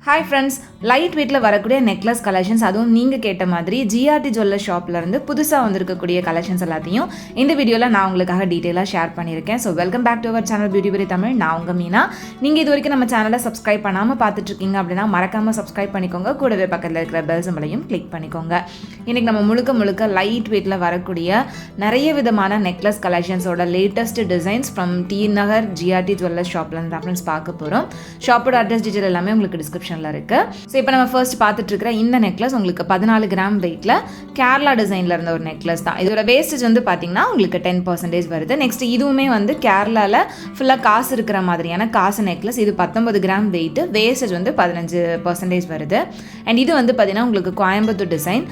Hi friends, light வெயிட்டில் வரக்கூடிய necklace collections, அதுவும் நீங்கள் கேட்ட மாதிரி ஜிஆர்டி ஜுவல்லர் ஷாப்லேருந்து புதுசாக வந்திருக்கக்கூடிய கலெக்ஷன்ஸ் எல்லாத்தையும் இந்த வீடியோவில் நான் உங்களுக்காக டீட்டெயிலாக ஷேர் பண்ணியிருக்கேன். So welcome back to our channel beauty Pari Tamil. நான் உங்கள் மீனா. நீங்கள் இது வரைக்கும் நம்ம சேனலை சப்ஸ்கிரைப் பண்ணாமல் பார்த்துட்ருக்கீங்க அப்படின்னா மறக்காமல் சப்ஸ்கிரைப் பண்ணிக்கோங்க. கூடவே பக்கத்தில் இருக்கிற பெல் சிம்பலையும் கிளிக் பண்ணிக்கோங்க. இன்றைக்கி நம்ம முழுக்க லைட் வெயிட்டில் வரக்கூடிய நிறைய விதமான நெக்லஸ் கலெக்ஷன்ஸோட latest designs from T Nagar GRT jeweller ஷாப்லேருந்து தான் ஃப்ரெண்ட்ஸ் பார்க்க போகிறோம். ஷாப்போட அட்ரஸ் டீட்டெயில் எல்லாமே உங்களுக்கு டிஸ்கிரிப்ஷன் இருக்கு. ஸோ இப்போ நம்ம ஃபர்ஸ்ட் பார்த்துட்டு இருக்கிற இந்த நெக்லஸ் உங்களுக்கு 14 கிராம் வெயிட்ல கேரளா டிசைன்ல இருந்த ஒரு நெக்லஸ் தான். இதோட வேஸ்டேஜ் வந்து பார்த்தீங்கன்னா உங்களுக்கு 10% வருது. நெக்ஸ்ட் இதுவுமே வந்து கேரளாவில் ஃபுல்லாக காசு இருக்கிற மாதிரியான காசு நெக்லஸ். இது 19 கிராம் வெயிட், வேஸ்டேஜ் வந்து 15% வருது. அண்ட் இது வந்து பார்த்தீங்கன்னா உங்களுக்கு கோயம்புத்தூர் டிசைன்,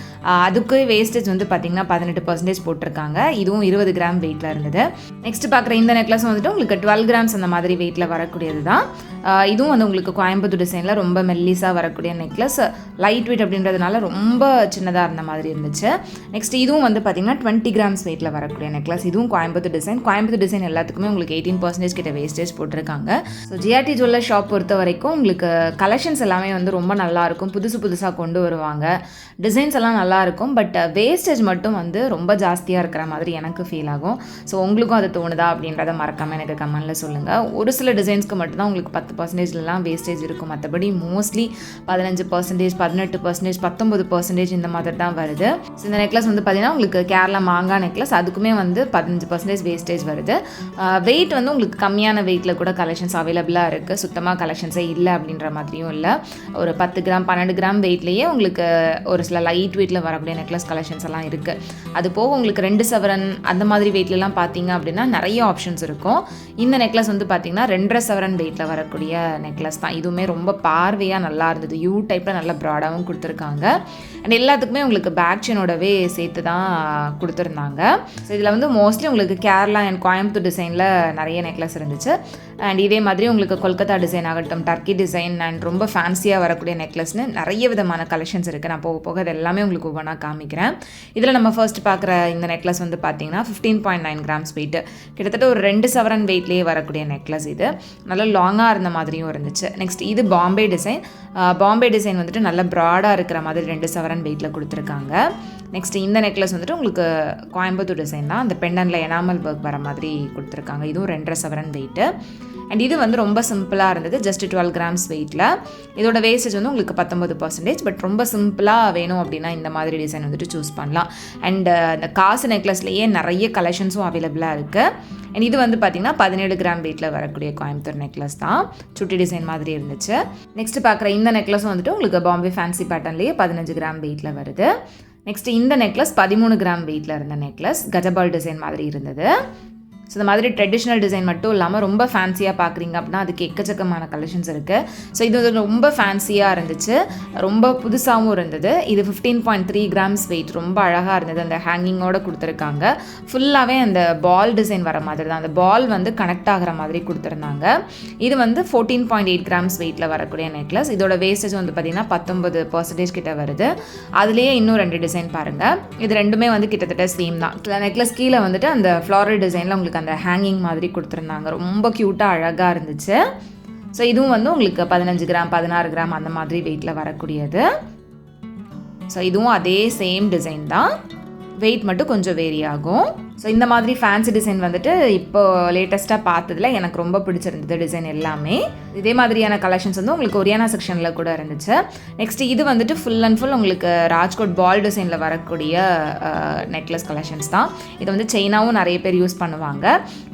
அதுக்கு வேஸ்டேஜ் வந்து பார்த்தீங்கன்னா 18% போட்டிருக்காங்க. இதுவும் 20 கிராம் வெயிட்ல இருந்தது. நெக்ஸ்ட் பார்க்குற இந்த நெக்லஸ் வந்துட்டு உங்களுக்கு 12 கிராம்ஸ் அந்த மாதிரி வெயிட்ல வரக்கூடியது தான். இதுவும் வந்து உங்களுக்கு கோயம்புத்தூர் டிசைனில் ரொம்ப மெல்லிஸாக வரக்கூடிய நெக்லஸ். லைட் வெயிட் அப்படின்றதுனால ரொம்ப சின்னதாக இருந்த மாதிரி இருந்துச்சு. நெக்ஸ்ட் இதுவும் வந்து பார்த்தீங்கன்னா 20 கிராம்ஸ் வெயிட்டில் வரக்கூடிய நெக்லஸ். இதுவும் கோயம்புத்தூர் டிசைன். கோயம்புத்தூர் டிசைன் எல்லாத்துக்குமே உங்களுக்கு 18% கிட்ட வேஸ்டேஜ் போட்டிருக்காங்க. ஸோ ஜிஆர்டி ஜுவல்லர் ஷாப் பொறுத்த வரைக்கும் உங்களுக்கு கலெக்ஷன்ஸ் எல்லாமே வந்து ரொம்ப நல்லாயிருக்கும். புதுசாக கொண்டு வருவாங்க. டிசைன்ஸ் எல்லாம் நல்லாயிருக்கும். பட் வேஸ்டேஜ் மட்டும் வந்து ரொம்ப ஜாஸ்தியாக இருக்கிற மாதிரி எனக்கு ஃபீல் ஆகும். ஸோ உங்களுக்கும் அது தோணுதா அப்படின்றத மறக்காமல் எனக்கு கமெண்ட்டில் சொல்லுங்கள். ஒரு சில டிசைன்ஸ்க்கு மட்டும்தான் உங்களுக்கு 10%லாம் வேஸ்டேஜ் இருக்கும். மற்றபடி மோஸ்ட்லி 15%, 18%, 19% இந்த மாதிரி தான் வருது. ஸோ இந்த நெக்லஸ் வந்து பார்த்தீங்கன்னா உங்களுக்கு கேரளா மாங்காய் நெக்லஸ், அதுக்குமே வந்து 15% வேஸ்டேஜ் வருது. வெயிட் வந்து உங்களுக்கு கம்மியான வெயிட்டில் கூட கலெக்ஷன்ஸ் அவைலபிளாக இருக்குது. சுத்தமாக கலெக்ஷன்ஸே இல்லை அப்படின்ற மாதிரியும் இல்லை. ஒரு 10 கிராம் 12 கிராம் வெயிட்லேயே உங்களுக்கு ஒரு சில லைட் வெயிட்டில் வரக்கூடிய நெக்லஸ் கலெக்ஷன்ஸ் எல்லாம் இருக்குது. அது போக உங்களுக்கு 2 சவரன் அந்த மாதிரி வெயிட்லலாம் பார்த்தீங்க அப்படின்னா நிறைய ஆப்ஷன்ஸ் இருக்கும். இந்த நெக்லஸ் வந்து பார்த்தீங்கன்னா 2.5 சவரன் வெயிட்டில் வரக்கூடிய நெக்லஸ் தான். இதுவுமே ரொம்ப பார்வையாக நல்லா இருந்தது. யூ டைப்பில் நல்லா ப்ராடாகவும் கொடுத்துருக்காங்க. அண்ட் எல்லாத்துக்குமே உங்களுக்கு பேக் செயினோடவே சேர்த்து தான் கொடுத்துருந்தாங்க. ஸோ இதில் வந்து மோஸ்ட்லி உங்களுக்கு கேரளா அண்ட் கோயம்புத்தூர் டிசைனில் நிறைய நெக்லஸ் இருந்துச்சு. அண்ட் இதே மாதிரி உங்களுக்கு கொல்கத்தா டிசைன் ஆகட்டும், டர்க்கி டிசைன் அண்ட் ரொம்ப ஃபேன்சியாக வரக்கூடிய நெக்லஸ்னு நிறைய விதமான கலெக்ஷன்ஸ் இருக்குது. நான் போக அது எல்லாமே உங்களுக்கு ஒவ்வொன்றா காமிக்கிறேன். இதில் நம்ம ஃபர்ஸ்ட் பார்க்குற இந்த நெக்லஸ் வந்து பார்த்தீங்கன்னா 15.9 கிராம்ஸ் வெயிட், கிட்டத்தட்ட ஒரு 2 சவரன் வெயிட்லேயே வரக்கூடிய நெக்லஸ். இது நல்லா லாங்காக இருந்த மாதிரியும் இருந்துச்சு. நெக்ஸ்ட் இது பாம்பே டிசைன். பாம்பே டிசைன் வந்துட்டு நல்ல ப்ராடாக இருக்கிற மாதிரி 2 சவரன் வெயிட்டில் கொடுத்துருக்காங்க. நெக்ஸ்ட் இந்த நெக்லஸ் வந்துட்டு உங்களுக்கு கோயம்புத்தூர் டிசைன் தான். அந்த பெண்டனில் எனாமல் ஒர்க் வர மாதிரி கொடுத்துருக்காங்க. இதுவும் 2.5 சவரன் வெயிட்டு. அண்ட் இது வந்து ரொம்ப சிம்பிளாக இருந்தது. ஜஸ்ட் 12 கிராம்ஸ் வெயிட்டில். இதோட வேஸ்டேஜ் வந்து உங்களுக்கு 19%. பட் ரொம்ப சிம்பிளாக வேணும் அப்படின்னா இந்த மாதிரி டிசைன் வந்துட்டு சூஸ் பண்ணலாம். அண்ட் இந்த காசு நெக்லஸ்லேயே நிறைய கலெக்ஷன்ஸும் அவைலபிளாக இருக்குது. அண்ட் இது வந்து பார்த்திங்கன்னா 17 கிராம் வெயிட்டில் வரக்கூடிய கோயம்புத்தூர் நெக்லஸ் தான். சுட்டி டிசைன் மாதிரி இருந்துச்சு. நெக்ஸ்ட் பார்க்குற இந்த நெக்லஸும் வந்துட்டு உங்களுக்கு பாம்பே ஃபேன்சி பேட்டர்ன்லேயே 15 கிராம் வெயிட்டில் வருது. நெக்ஸ்ட் இந்த நெக்லஸ் 13 கிராம் வெயிட்டில் இருந்த நெக்லஸ். கஜபால் டிசைன் மாதிரி இருந்தது. ஸோ இந்த மாதிரி ட்ரெடிஷ்னல் டிசைன் மட்டும் இல்லாமல் ரொம்ப ஃபேன்சியாக பார்க்குறீங்க அப்படின்னா அதுக்கு எக்கச்சக்கமான கலெக்ஷன்ஸ் இருக்குது. ஸோ இது ரொம்ப ஃபேன்சியாக இருந்துச்சு, ரொம்ப புதுசாகவும் இருந்தது. இது 15.3 கிராம்ஸ் வெயிட், ரொம்ப அழகாக இருந்தது. அந்த ஹேங்கிங்கோடு கொடுத்துருக்காங்க. ஃபுல்லாகவே அந்த பால் டிசைன் வர மாதிரி தான். அந்த பால் வந்து கனெக்ட் ஆகிற மாதிரி கொடுத்துருந்தாங்க. இது வந்து 14.8 கிராம்ஸ் வெயிட்டில் வரக்கூடிய நெக்லஸ். இதோட வேஸ்டேஜ் வந்து பார்த்திங்கன்னா 19% கிட்ட வருது. அதுலேயே இன்னும் 2 டிசைன் பாருங்கள். இது ரெண்டுமே வந்து கிட்டத்தட்ட சேம் தான். நெக்லஸ் கீழே வந்துட்டு அந்த ஃப்ளாரல் டிசைனில் உங்களுக்கு அந்த ஹேங்கிங் மாதிரி கொடுத்துருந்தாங்க. ரொம்ப க்யூட்டாக அழகாக இருந்துச்சு. ஸோ இதுவும் வந்து உங்களுக்கு 15 கிராம் 16 கிராம் அந்த மாதிரி வெயிட்டில் வரக்கூடியது. ஸோ இதுவும் அதே சேம் டிசைன் தான், வெயிட் மட்டும் கொஞ்சம் வேரி ஆகும். ஸோ இந்த மாதிரி ஃபேன்சி டிசைன் வந்துட்டு இப்போ லேட்டஸ்ட்டாக பார்த்ததில் எனக்கு ரொம்ப பிடிச்சிருந்தது டிசைன் எல்லாமே. இதே மாதிரியான கலெக்ஷன்ஸ் வந்து உங்களுக்கு ஒரியானா செக்ஷனில் கூட இருந்துச்சு. நெக்ஸ்ட் இது வந்துட்டு ஃபுல் அண்ட் ஃபுல் உங்களுக்கு ராஜ்கோட் பால் டிசைனில் வரக்கூடிய நெக்லஸ் கலெக்ஷன்ஸ் தான். இது வந்து செயினாவும் நிறைய பேர் யூஸ் பண்ணுவாங்க.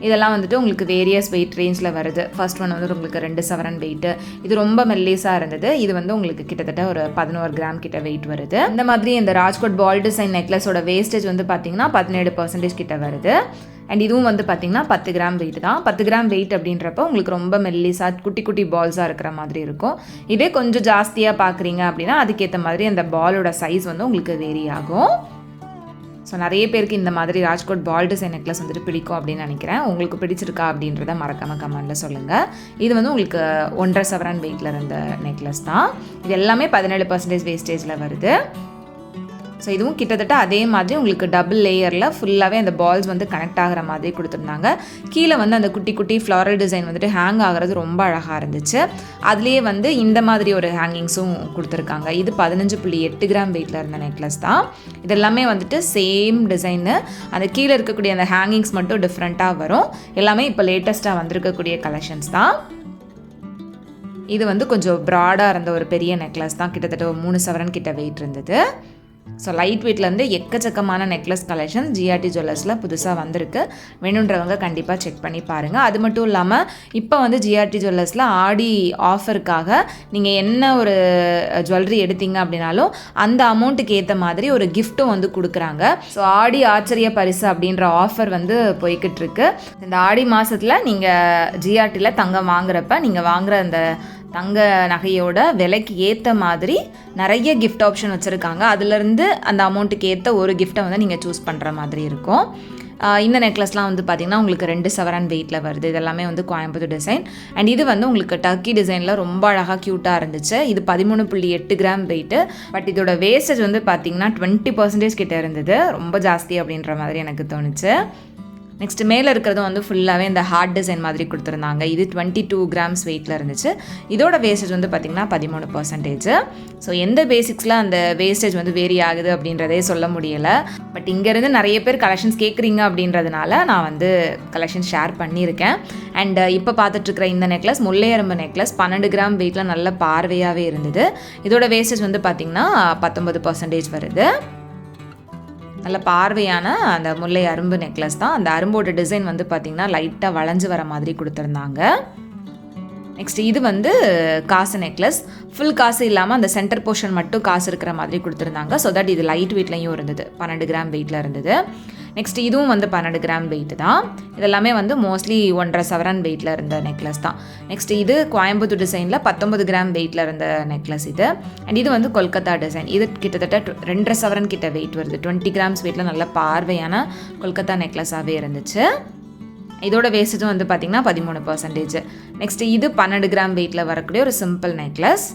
இதெல்லாம் வந்துட்டு உங்களுக்கு வேரியஸ் வெயிட் ரேஞ்சில் வருது. ஃபர்ஸ்ட் ஒன் வந்து உங்களுக்கு 2 சவரன் வெயிட்டு. இது ரொம்ப மெல்லிஸாக இருந்தது. இது வந்து உங்களுக்கு கிட்டத்தட்ட ஒரு 11 கிராம் கிட்ட வெயிட் வருது. இந்த மாதிரி இந்த ராஜ்கோட் பால் டிசைன் நெக்லஸோட வேஸ்டேஜ் வந்து பார்த்தீங்கன்னா 17% கிட்ட வருது. அண்ட் இதுவும் வந்து பார்த்தீங்கன்னா 10 கிராம் வெயிட் தான். 10 கிராம் வெயிட் அப்படின்றப்போ உங்களுக்கு ரொம்ப மெல்லிஸாக குட்டி பால்ஸாக இருக்கிற மாதிரி இருக்கும். இதே கொஞ்சம் ஜாஸ்தியாக பார்க்குறீங்க அப்படின்னா அதுக்கேற்ற மாதிரி அந்த பாலோட சைஸ் வந்து உங்களுக்கு வேரி ஆகும். ஸோ நிறைய பேருக்கு இந்த மாதிரி ராஜ்கோட் பால் டிசைன் நெக்லஸ் வந்துட்டு பிடிக்கும் அப்படின்னு நினைக்கிறேன். உங்களுக்கு பிடிச்சிருக்கா அப்படின்றத மறக்காமல் கமெண்ட்டில் சொல்லுங்கள். இது வந்து உங்களுக்கு 1.5 சவரன் வெயிட்டில் இருந்த நெக்லஸ் தான். இது எல்லாமே 17% வேஸ்டேஜில் வருது. ஸோ இதுவும் கிட்டத்தட்ட அதே மாதிரி உங்களுக்கு டபுள் லேயரில் ஃபுல்லாகவே அந்த பால்ஸ் வந்து கனெக்ட் ஆகிற மாதிரி கொடுத்துருந்தாங்க. கீழே வந்து அந்த குட்டி குட்டி ஃப்ளாரல் டிசைன் வந்துட்டு ஹேங் ஆகிறது ரொம்ப அழகாக இருந்துச்சு. அதுலேயே வந்து இந்த மாதிரி ஒரு ஹேங்கிங்ஸும் கொடுத்துருக்காங்க. இது 15.8 கிராம் வெயிட்டில் இருந்த நெக்லஸ் தான். இது எல்லாமே வந்துட்டு சேம் டிசைனு. அந்த கீழே இருக்கக்கூடிய அந்த ஹேங்கிங்ஸ் மட்டும் டிஃப்ரெண்ட்டாக வரும். எல்லாமே இப்போ லேட்டஸ்ட்டாக வந்திருக்கக்கூடிய கலெக்ஷன்ஸ் தான். இது வந்து கொஞ்சம் ப்ராடாக இருந்த ஒரு பெரிய நெக்லஸ் தான். கிட்டத்தட்ட 3 சவரன் கிட்ட வெயிட் இருந்தது. ஸோ லைட் வெயிட்லேருந்து எக்கச்சக்கமான நெக்லஸ் கலெக்ஷன் ஜிஆர்டி ஜுவல்லர்ஸில் புதுசாக வந்திருக்கு. வேணுன்றவங்க கண்டிப்பாக செக் பண்ணி பாருங்கள். அது மட்டும் இல்லாமல் இப்போ வந்து ஜிஆர்டி ஜுவல்லர்ஸில் ஆடி ஆஃபருக்காக நீங்கள் என்ன ஒரு ஜுவல்லரி எடுத்தீங்க அப்படின்னாலும் அந்த அமௌண்ட்டுக்கு ஏற்ற மாதிரி ஒரு கிஃப்ட்டும் வந்து கொடுக்குறாங்க. ஸோ ஆடி ஆச்சரிய பரிசு அப்படின்ற ஆஃபர் வந்து போய்கிட்டு இருக்கு. இந்த ஆடி மாதத்தில் நீங்கள் ஜிஆர்டியில் தங்கம் வாங்குறப்ப நீங்கள் வாங்குகிற அந்த தங்க நகையோட விலைக்கு ஏற்ற மாதிரி நிறைய கிஃப்ட் ஆப்ஷன் வச்சுருக்காங்க. அதுலேருந்து அந்த அமௌண்ட்டுக்கு ஏற்ற ஒரு கிஃப்ட்டை வந்து நீங்கள் சூஸ் பண்ணுற மாதிரி இருக்கும். இந்த நெக்லஸ்லாம் வந்து பார்த்திங்கன்னா உங்களுக்கு 2 சவரன் வெயிட்டில் வருது. இதெல்லாமே வந்து கோயம்புத்தூர் டிசைன். அண்ட் இது வந்து உங்களுக்கு டர்க்கி டிசைனில் ரொம்ப அழகாக க்யூட்டாக இருந்துச்சு. இது 13.8 கிராம் வெயிட்டு. பட் இதோட வேஸ்டேஜ் வந்து பார்த்திங்கன்னா 20% கிட்ட இருந்தது. ரொம்ப ஜாஸ்தி அப்படின்ற மாதிரி எனக்கு தோணுச்சு. நெக்ஸ்ட் மேலே இருக்கிறதும் வந்து ஃபுல்லாகவே இந்த ஹார்ட் டிசைன் மாதிரி கொடுத்துருந்தாங்க. இது 22 கிராம்ஸ் வெயிட்டில் இருந்துச்சு. இதோட வேஸ்டேஜ் வந்து பார்த்திங்கன்னா 13%. ஸோ எந்த பேசிக்ஸில் அந்த வேஸ்டேஜ் வந்து வேரி ஆகுது அப்படின்றதே சொல்ல முடியலை. பட் இங்கேருந்து நிறைய பேர் கலெக்ஷன்ஸ் கேட்குறீங்க அப்படின்றதுனால நான் வந்து கலெக்ஷன் ஷேர் பண்ணியிருக்கேன். அண்ட் இப்போ பார்த்துட்ருக்கிற இந்த நெக்லஸ் முல்லையரம்பு நெக்லஸ் 12 கிராம் வெயிட்டில் நல்ல பார்வையாகவே இருந்தது. இதோட வேஸ்டேஜ் வந்து பார்த்திங்கன்னா 19% வருது. நல்ல பார்வையான அந்த முல்லை அரும்பு நெக்லஸ் தான். அந்த அரும்போட டிசைன் வந்து பார்த்திங்கன்னா லைட்டாக வளைஞ்சு வர மாதிரி கொடுத்துருந்தாங்க. நெக்ஸ்ட் இது வந்து காசு நெக்லஸ். ஃபுல் காசு இல்லாமல் அந்த சென்டர் போர்ஷன் மட்டும் காசு இருக்கிற மாதிரி கொடுத்துருந்தாங்க. ஸோ தட் இது லைட் வெயிட்லையும் இருந்தது. 12 கிராம் வெயிட்டில் இருந்தது. நெக்ஸ்ட் இதுவும் வந்து 12 கிராம் வெயிட் தான். இதெல்லாமே வந்து மோஸ்ட்லி 1.5 சவரன் வெயிட்டில் இருந்த நெக்லஸ் தான். நெக்ஸ்ட் இது கோயம்புத்தூர் டிசைனில் 19 கிராம் வெயிட்டில் இருந்த நெக்லஸ் இது. அண்ட் இது வந்து கொல்கத்தா டிசைன். இது கிட்டத்தட்ட 2.5 சவரன் கிட்ட வெயிட் வருது. 20 கிராம்ஸ் வெயிட்டில் நல்ல பார்வையான கொல்கத்தா நெக்லஸாகவே இருந்துச்சு. இதோட வேஸ்டேஜும் வந்து பார்த்திங்கன்னா 13%. நெக்ஸ்ட் இது 12 கிராம் வெயிட்டில் வரக்கூடிய ஒரு சிம்பிள் நெக்லஸ்.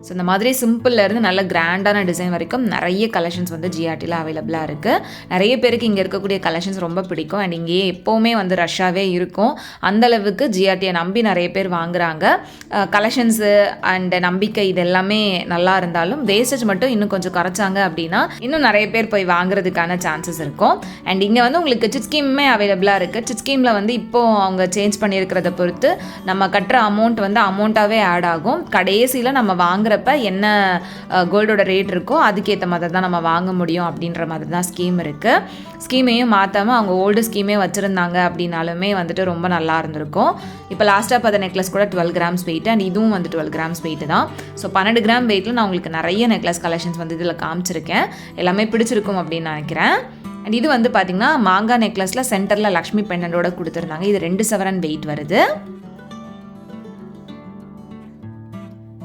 ஸோ இந்த மாதிரி சிம்பிள்லேருந்து நல்ல கிராண்டான டிசைன் வரைக்கும் நிறைய கலெக்ஷன்ஸ் வந்து ஜிஆர்டியில் அவைலபிளாக இருக்குது. நிறைய பேருக்கு இங்கே இருக்கக்கூடிய கலெக்ஷன்ஸ் ரொம்ப பிடிக்கும். அண்ட் இங்கேயே எப்போவுமே வந்து ரஷ்ஷாகவே இருக்கும். அந்தளவுக்கு ஜிஆர்டியை நம்பி நிறைய பேர் வாங்குகிறாங்க. கலெக்ஷன்ஸு அண்ட் நம்பிக்கை இது எல்லாமே நல்லா இருந்தாலும் வேஸ்டேஜ் மட்டும் இன்னும் கொஞ்சம் குறைச்சாங்க அப்படின்னா இன்னும் நிறைய பேர் போய் வாங்குறதுக்கான சான்சஸ் இருக்கும். அண்ட் இங்கே வந்து உங்களுக்கு சிட் ஸ்கீமுமே அவைலபிளாக இருக்குது. சிட் ஸ்கீமில் வந்து இப்போது அவங்க சேஞ்ச் பண்ணியிருக்கிறத பொறுத்து நம்ம கட்டுற அமௌண்ட் வந்து அமௌண்ட்டாகவே ஆட் ஆகும். கடைசியில் நம்ம வாங்குறப்ப என்ன கோல்டோட ரேட் இருக்கோ அதுக்கேற்ற மாதிரி தான் நம்ம வாங்க முடியும் அப்படின்ற மாதிரி தான் ஸ்கீம் இருக்குது. ஸ்கீமையும் மாற்றாமல் அவங்க ஓல்டு ஸ்கீமே வச்சுருந்தாங்க அப்படின்னாலுமே வந்துட்டு ரொம்ப நல்லா இருந்திருக்கும். இப்போ லாஸ்ட்டாக பார்த்த நெக்லஸ் கூட 12 கிராம்ஸ் வெயிட். அண்ட் இதுவும் வந்து 12 கிராம்ஸ் வெயிட் தான். ஸோ 12 கிராம் வெயிட்டில் நான் உங்களுக்கு நிறைய நெக்லஸ் கலெக்ஷன்ஸ் வந்து இதில் காமிச்சிருக்கேன். எல்லாமே பிடிச்சிருக்கும் அப்படின்னு நினைக்கிறேன். அண்ட் இது வந்து பார்த்திங்கன்னா மாங்காய் நெக்லஸில் சென்டரில் லக்ஷ்மி பெண்டோட கொடுத்துருந்தாங்க. இது 2 சவரன் வெயிட் வருது.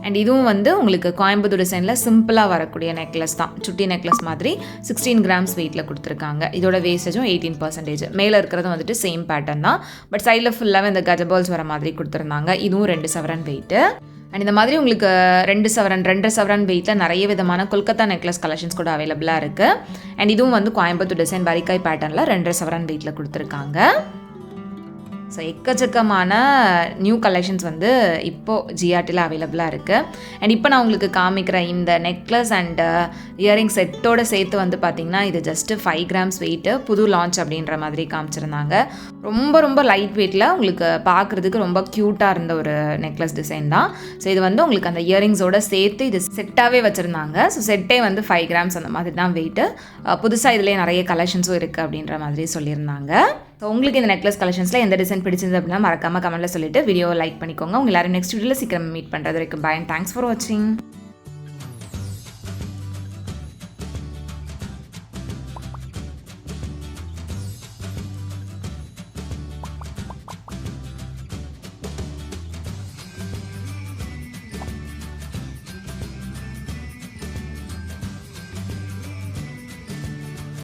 அண்ட் இதுவும் வந்து உங்களுக்கு கோயம்புத்தூர் டிசைனில் சிம்பிளாக வரக்கூடிய நெக்லஸ் தான். சுட்டி நெக்லஸ் மாதிரி 16 கிராம்ஸ் வெயிட்டில் கொடுத்துருக்காங்க. இதோட வேஸ்டேஜும் 18%. மேலே இருக்கிறதும் வந்துட்டு சேம் பேட்டர்ன் தான். பட் சைடில் ஃபுல்லாகவே இந்த கஜபால்ஸ் வர மாதிரி கொடுத்துருந்தாங்க. இதுவும் 2 சவரன் வெயிட்டு. அண்ட் இந்த மாதிரி உங்களுக்கு 2 சவரன் 2 சவரன் வெயிட்டில் நிறைய விதமான கொல்கத்தா நெக்லஸ் கலெக்ஷன்ஸ் கூட அவைலபிளாக இருக்குது. அண்ட் இதுவும் வந்து கோயம்புத்தூர் டிசைன் வரிக்காய் பேட்டர்னில் 2 சவரன் வெயிட்டில் கொடுத்துருக்காங்க. ஸோ எக்கச்சக்கமான நியூ கலெக்ஷன்ஸ் வந்து இப்போது ஜிஆர்டியில் அவைலபிளாக இருக்குது. அண்ட் இப்போ நான் உங்களுக்கு காமிக்கிற இந்த நெக்லஸ் அண்ட் இயரிங் செட்டோடு சேர்த்து வந்து பார்த்திங்கன்னா இது ஜஸ்ட்டு 5 கிராம்ஸ் வெயிட்டு. புது லான்ச் அப்படின்ற மாதிரி காமிச்சிருந்தாங்க. ரொம்ப ரொம்ப லைட் வெயிட்டில் உங்களுக்கு பார்க்குறதுக்கு ரொம்ப க்யூட்டாக இருந்த ஒரு நெக்லஸ் டிசைன் தான். ஸோ இது வந்து உங்களுக்கு அந்த இயரிங்ஸோடு சேர்த்து இது செட்டாகவே வச்சுருந்தாங்க. ஸோ செட்டே வந்து 5 கிராம்ஸ் அந்த மாதிரி தான் வெயிட்டு. புதுசாக இதிலே நிறைய கலெக்ஷன்ஸும் இருக்குது அப்படின்ற மாதிரி சொல்லியிருந்தாங்க. ஸோ உங்களுக்கு இந்த நெக்லஸ் கலெக்ஷன்ஸில் எந்த டிசைன் பிடிச்சிருந்து அப்படின்னா மறக்காமல் கமெண்ட்டில் சொல்லிவிட்டு வீடியோவை லைக் பண்ணிக்கோங்க. உங்கள் எல்லாரும் நெக்ஸ்ட் வீடியோவில் சீக்கிரம் மீட் பண்ணுறது வரைக்கும். பை அண்ட் தேங்க்ஸ் ஃபார் வாட்சிங்.